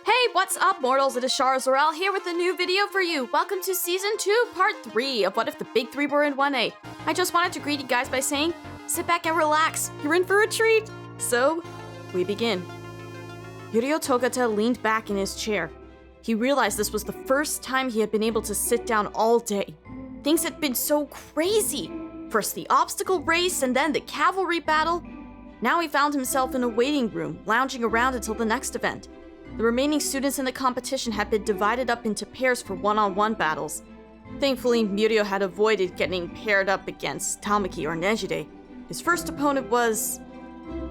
Hey, what's up, mortals? It is Charizorel here with a new video for you. Welcome to Season 2, Part 3 of What If the Big Three Were in 1A. I just wanted to greet you guys by saying, sit back and relax. You're in for a treat. So, we begin. Yurio Togata leaned back in his chair. He realized this was the first time he had been able to sit down all day. Things had been so crazy. First the obstacle race and then the cavalry battle. Now he found himself in a waiting room, lounging around until the next event. The remaining students in the competition had been divided up into pairs for one-on-one battles. Thankfully, Mirio had avoided getting paired up against Tamaki or Nejire. His first opponent was...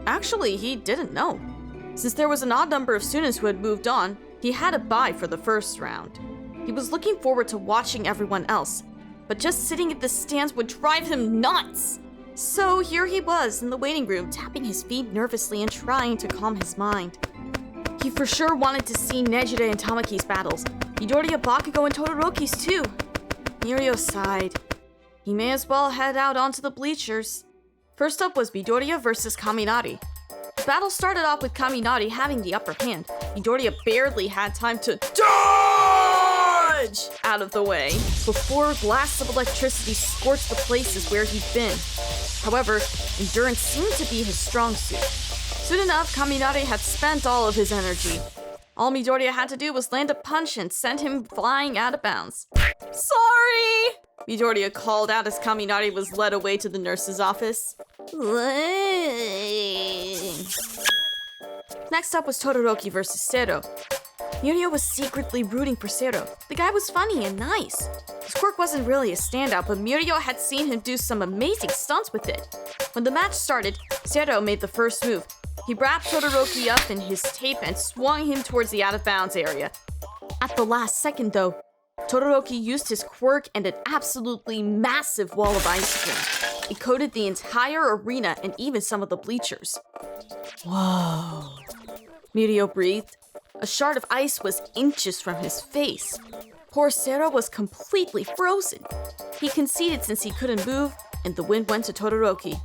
Actually, he didn't know. Since there was an odd number of students who had moved on, he had a bye for the first round. He was looking forward to watching everyone else, but just sitting at the stands would drive him nuts! So here he was in the waiting room, tapping his feet nervously and trying to calm his mind. He for sure wanted to see Nejire and Tamaki's battles, Midoriya, Bakugo, and Todoroki's too. Mirio sighed. He may as well head out onto the bleachers. First up was Midoriya versus Kaminari. The battle started off with Kaminari having the upper hand. Midoriya barely had time to dodge out of the way before blasts of electricity scorched the places where he'd been. However, endurance seemed to be his strong suit. Soon enough, Kaminari had spent all of his energy. All Midoriya had to do was land a punch and send him flying out of bounds. Sorry! Midoriya called out as Kaminari was led away to the nurse's office. Next up was Todoroki versus Sero. Mirio was secretly rooting for Sero. The guy was funny and nice. His quirk wasn't really a standout, but Mirio had seen him do some amazing stunts with it. When the match started, Sero made the first move. He wrapped Todoroki up in his tape and swung him towards the out-of-bounds area. At the last second, though, Todoroki used his quirk and an absolutely massive wall of ice cream. It coated the entire arena and even some of the bleachers. Whoa. Mirio breathed. A shard of ice was inches from his face. Poor Sero was completely frozen. He conceded since he couldn't move, and the win went to Todoroki.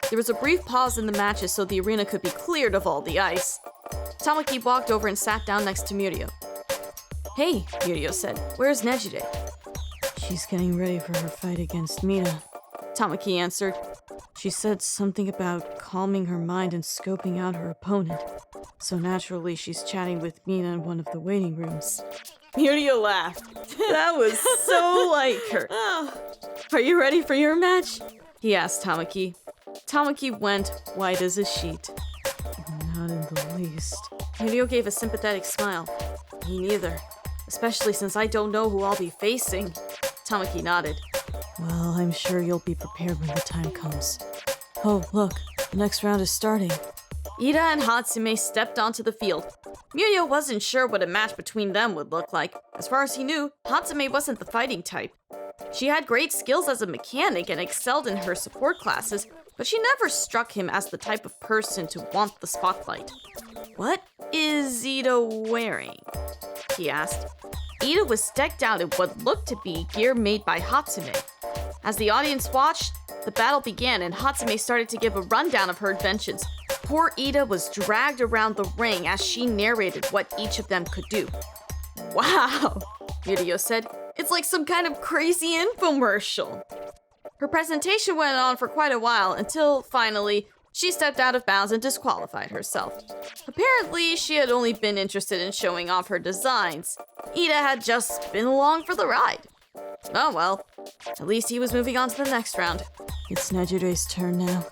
There was a brief pause in the matches so the arena could be cleared of all the ice. Tamaki walked over and sat down next to Mirio. Hey, Mirio said, where's Nejire? She's getting ready for her fight against Mina, Tamaki answered. She said something about calming her mind and scoping out her opponent. So naturally, she's chatting with Mina in one of the waiting rooms. Mirio laughed. That was so like her. Are you ready for your match? He asked Tamaki. Tamaki went white as a sheet. Not in the least. Mirio gave a sympathetic smile. Me neither. Especially since I don't know who I'll be facing. Tamaki nodded. Well, I'm sure you'll be prepared when the time comes. Oh, look, the next round is starting. Ida and Hatsume stepped onto the field. Mirio wasn't sure what a match between them would look like. As far as he knew, Hatsume wasn't the fighting type. She had great skills as a mechanic and excelled in her support classes, but she never struck him as the type of person to want the spotlight. What is Ida wearing? He asked. Ida was decked out in what looked to be gear made by Hatsume. As the audience watched, the battle began and Hatsume started to give a rundown of her adventures. Poor Ida was dragged around the ring as she narrated what each of them could do. Wow, Mirio said. It's like some kind of crazy infomercial. Her presentation went on for quite a while until, finally, she stepped out of bounds and disqualified herself. Apparently, she had only been interested in showing off her designs. Ida had just been along for the ride. Oh well, at least he was moving on to the next round. It's Nejire's turn now,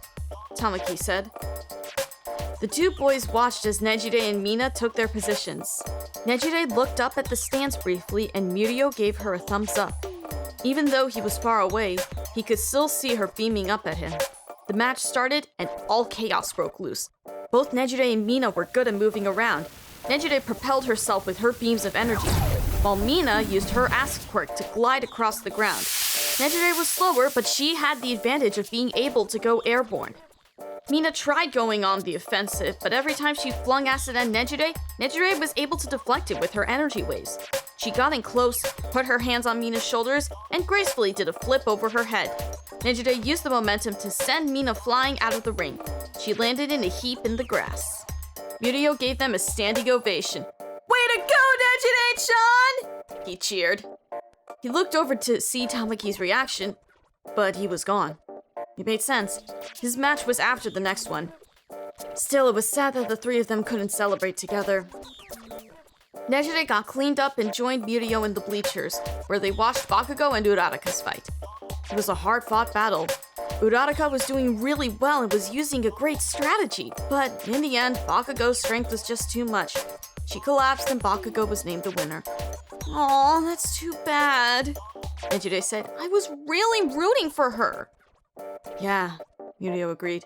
Tamaki said. The two boys watched as Nejire and Mina took their positions. Nejire looked up at the stands briefly and Mirio gave her a thumbs up. Even though he was far away, he could still see her beaming up at him. The match started and all chaos broke loose. Both Nejire and Mina were good at moving around. Nejire propelled herself with her beams of energy, while Mina used her acid quirk to glide across the ground. Nejire was slower, but she had the advantage of being able to go airborne. Mina tried going on the offensive, but every time she flung acid at Nejire, Nejire was able to deflect it with her energy waves. She got in close, put her hands on Mina's shoulders, and gracefully did a flip over her head. Nejire used the momentum to send Mina flying out of the ring. She landed in a heap in the grass. Mirio gave them a standing ovation. Way to go, Nejire-chan! He cheered. He looked over to see Tamaki's reaction, but he was gone. It made sense. His match was after the next one. Still, it was sad that the three of them couldn't celebrate together. Nejire got cleaned up and joined Mirio in the bleachers, where they watched Bakugo and Uraraka's fight. It was a hard-fought battle. Uraraka was doing really well and was using a great strategy, but in the end, Bakugo's strength was just too much. She collapsed and Bakugo was named the winner. Aw, that's too bad, Nejire said. I was really rooting for her. Yeah, Mirio agreed.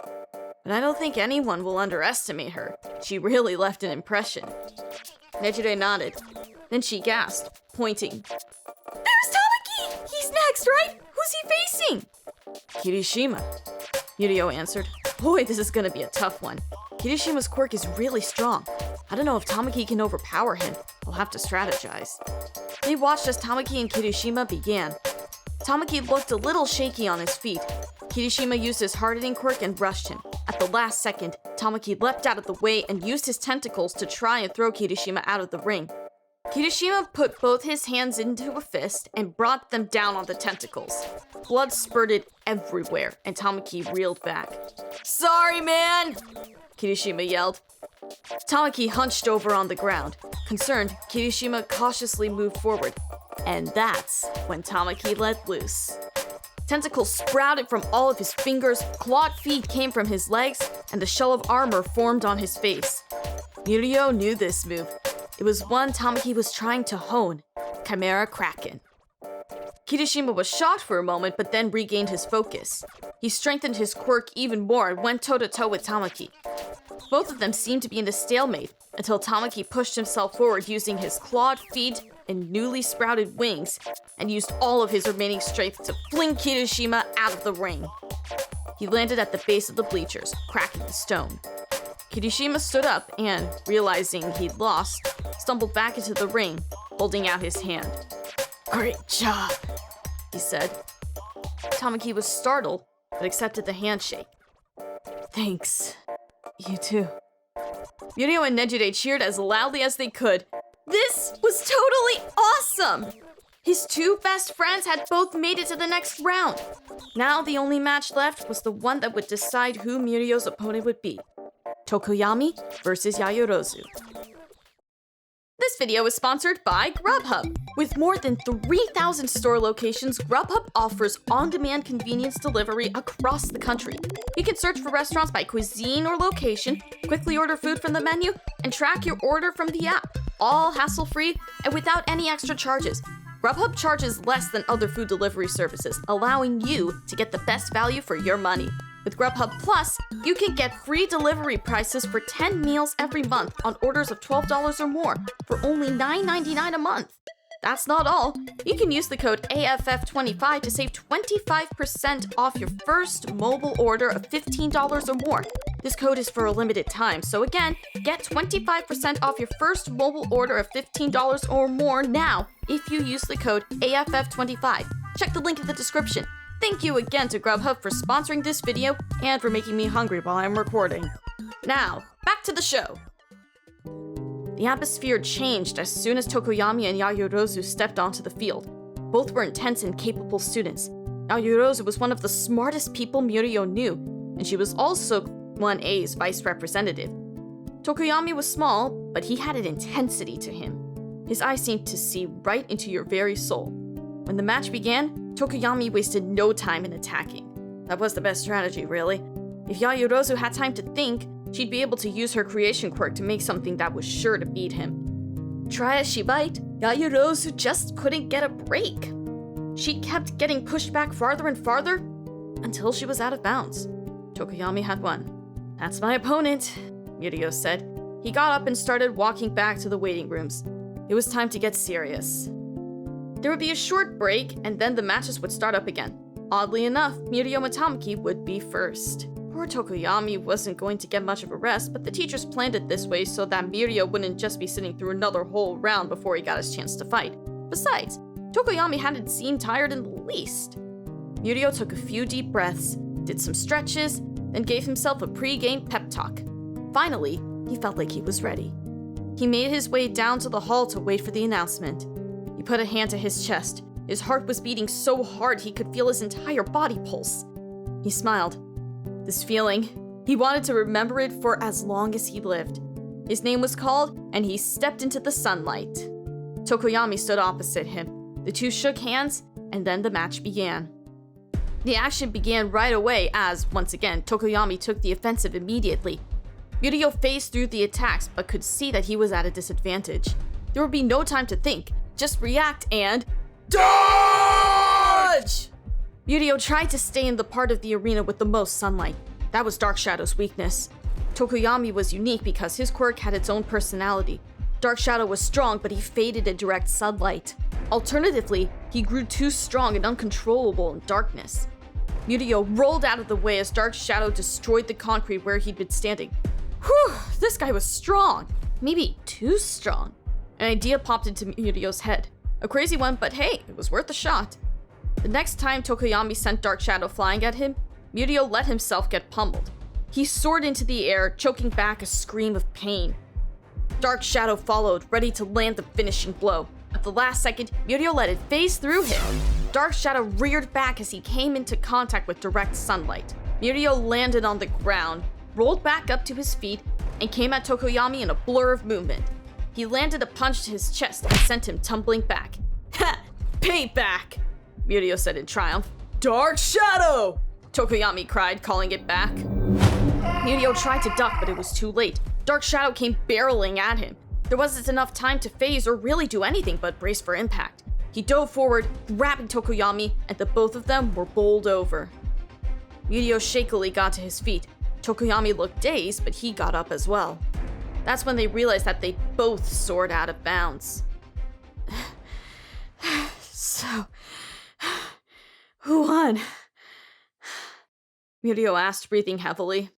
But I don't think anyone will underestimate her. She really left an impression. Nejire nodded. Then she gasped, pointing. There's Tamaki! He's next, right? Who's he facing? Kirishima, Mirio answered. Boy, this is gonna be a tough one. Kirishima's quirk is really strong. I don't know if Tamaki can overpower him. I'll have to strategize. They watched as Tamaki and Kirishima began. Tamaki looked a little shaky on his feet. Kirishima used his hardening quirk and rushed him. At the last second, Tamaki leapt out of the way and used his tentacles to try and throw Kirishima out of the ring. Kirishima put both his hands into a fist and brought them down on the tentacles. Blood spurted everywhere, and Tamaki reeled back. Sorry, man! Kirishima yelled. Tamaki hunched over on the ground. Concerned, Kirishima cautiously moved forward. And that's when Tamaki let loose. Tentacles sprouted from all of his fingers, clawed feet came from his legs, and the shell of armor formed on his face. Mirio knew this move. It was one Tamaki was trying to hone, Chimera Kraken. Kirishima was shocked for a moment, but then regained his focus. He strengthened his quirk even more and went toe-to-toe with Tamaki. Both of them seemed to be in a stalemate until Tamaki pushed himself forward using his clawed feet and newly sprouted wings and used all of his remaining strength to fling Kirishima out of the ring. He landed at the base of the bleachers, cracking the stone. Kirishima stood up and, realizing he'd lost, stumbled back into the ring, holding out his hand. Great job, he said. Tamaki was startled, but accepted the handshake. Thanks. You too. Mirio and Nejire cheered as loudly as they could. This was totally awesome! His two best friends had both made it to the next round. Now the only match left was the one that would decide who Mirio's opponent would be. Tokoyami versus Yayorozu. This video is sponsored by Grubhub. With more than 3,000 store locations, Grubhub offers on-demand convenience delivery across the country. You can search for restaurants by cuisine or location, quickly order food from the menu, and track your order from the app, all hassle-free and without any extra charges. Grubhub charges less than other food delivery services, allowing you to get the best value for your money. With Grubhub Plus, you can get free delivery prices for 10 meals every month on orders of $12 or more for only $9.99 a month. That's not all. You can use the code AFF25 to save 25% off your first mobile order of $15 or more. This code is for a limited time, so again, get 25% off your first mobile order of $15 or more now if you use the code AFF25. Check the link in the description. Thank you again to Grubhub for sponsoring this video and for making me hungry while I'm recording. Now, back to the show. The atmosphere changed as soon as Tokoyami and Yayorozu stepped onto the field. Both were intense and capable students. Yayorozu was one of the smartest people Mirio knew, and she was also 1A's vice representative. Tokoyami was small, but he had an intensity to him. His eyes seemed to see right into your very soul. When the match began, Tokoyami wasted no time in attacking. That was the best strategy, really. If Yayorozu had time to think, she'd be able to use her creation quirk to make something that was sure to beat him. Try as she might, Yayorozu just couldn't get a break. She kept getting pushed back farther and farther until she was out of bounds. Tokoyami had won. That's my opponent, Mirio said. He got up and started walking back to the waiting rooms. It was time to get serious. There would be a short break, and then the matches would start up again. Oddly enough, Mirio and Tamaki would be first. Poor Tokoyami wasn't going to get much of a rest, but the teachers planned it this way so that Mirio wouldn't just be sitting through another whole round before he got his chance to fight. Besides, Tokoyami hadn't seemed tired in the least. Mirio took a few deep breaths, did some stretches, then gave himself a pre-game pep talk. Finally, he felt like he was ready. He made his way down to the hall to wait for the announcement. He put a hand to his chest. His heart was beating so hard he could feel his entire body pulse. He smiled. This feeling, he wanted to remember it for as long as he lived. His name was called, and he stepped into the sunlight. Tokoyami stood opposite him. The two shook hands, and then the match began. The action began right away as, once again, Tokoyami took the offensive immediately. Mirio phased through the attacks, but could see that he was at a disadvantage. There would be no time to think. Just react and... DODGE! Mirio tried to stay in the part of the arena with the most sunlight. That was Dark Shadow's weakness. Tokoyami was unique because his quirk had its own personality. Dark Shadow was strong, but he faded in direct sunlight. Alternatively, he grew too strong and uncontrollable in darkness. Mirio rolled out of the way as Dark Shadow destroyed the concrete where he'd been standing. Whew, this guy was strong. Maybe too strong. An idea popped into Mirio's head. A crazy one, but hey, it was worth a shot. The next time Tokoyami sent Dark Shadow flying at him, Mirio let himself get pummeled. He soared into the air, choking back a scream of pain. Dark Shadow followed, ready to land the finishing blow. At the last second, Mirio let it phase through him. Dark Shadow reared back as he came into contact with direct sunlight. Mirio landed on the ground, rolled back up to his feet, and came at Tokoyami in a blur of movement. He landed a punch to his chest and sent him tumbling back. Ha! Payback! Mirio said in triumph. Dark Shadow! Tokoyami cried, calling it back. Mirio tried to duck, but it was too late. Dark Shadow came barreling at him. There wasn't enough time to phase or really do anything but brace for impact. He dove forward, grabbing Tokoyami, and the both of them were bowled over. Mirio shakily got to his feet. Tokoyami looked dazed, but he got up as well. That's when they realized that they both soared out of bounds. So, who won? Mirio asked, breathing heavily.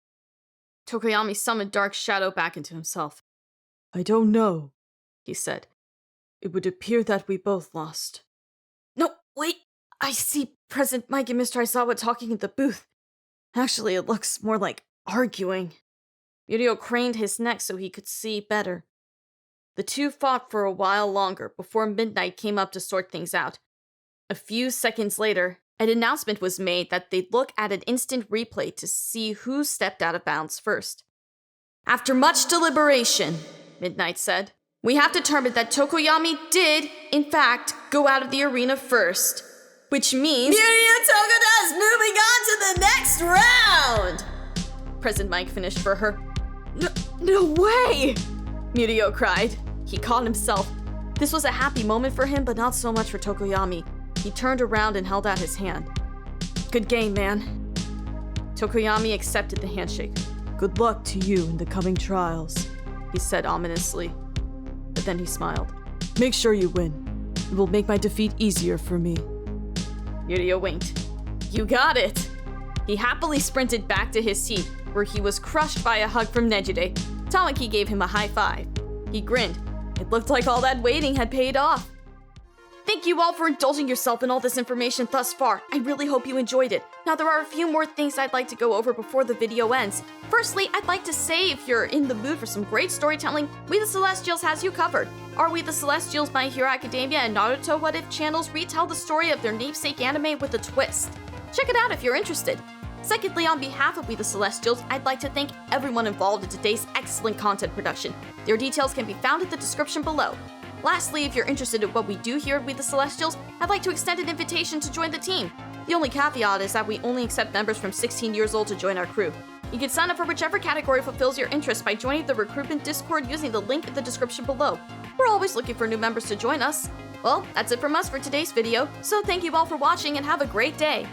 Tokoyami summoned Dark Shadow back into himself. I don't know, he said. It would appear that we both lost. No, wait! I see President Mike and Mr. Aizawa talking in the booth. Actually, it looks more like arguing. Mirio craned his neck so he could see better. The two fought for a while longer before midnight came up to sort things out. A few seconds later, an announcement was made that they'd look at an instant replay to see who stepped out of bounds first. After much deliberation, Midnight said, we have determined that Tokoyami did, in fact, go out of the arena first. Which means... Mirio Tokuda is moving on to the next round! President Mike finished for her. No way! Mirio cried. He caught himself. This was a happy moment for him, but not so much for Tokoyami. He turned around and held out his hand. Good game, man. Tokoyami accepted the handshake. Good luck to you in the coming trials, he said ominously. But then he smiled. Make sure you win. It will make my defeat easier for me. Mirio winked. You got it! He happily sprinted back to his seat, where he was crushed by a hug from Nejire. Tamaki gave him a high five. He grinned. It looked like all that waiting had paid off. Thank you all for indulging yourself in all this information thus far. I really hope you enjoyed it. Now there are a few more things I'd like to go over before the video ends. Firstly, I'd like to say if you're in the mood for some great storytelling, We the Celestials has you covered. Our We the Celestials, My Hero Academia, and Naruto What If channels retell the story of their namesake anime with a twist. Check it out if you're interested. Secondly, on behalf of We the Celestials, I'd like to thank everyone involved in today's excellent content production. Their details can be found in the description below. Lastly, if you're interested in what we do here at We the Celestials, I'd like to extend an invitation to join the team. The only caveat is that we only accept members from 16 years old to join our crew. You can sign up for whichever category fulfills your interest by joining the recruitment Discord using the link in the description below. We're always looking for new members to join us. Well, that's it from us for today's video, so thank you all for watching and have a great day!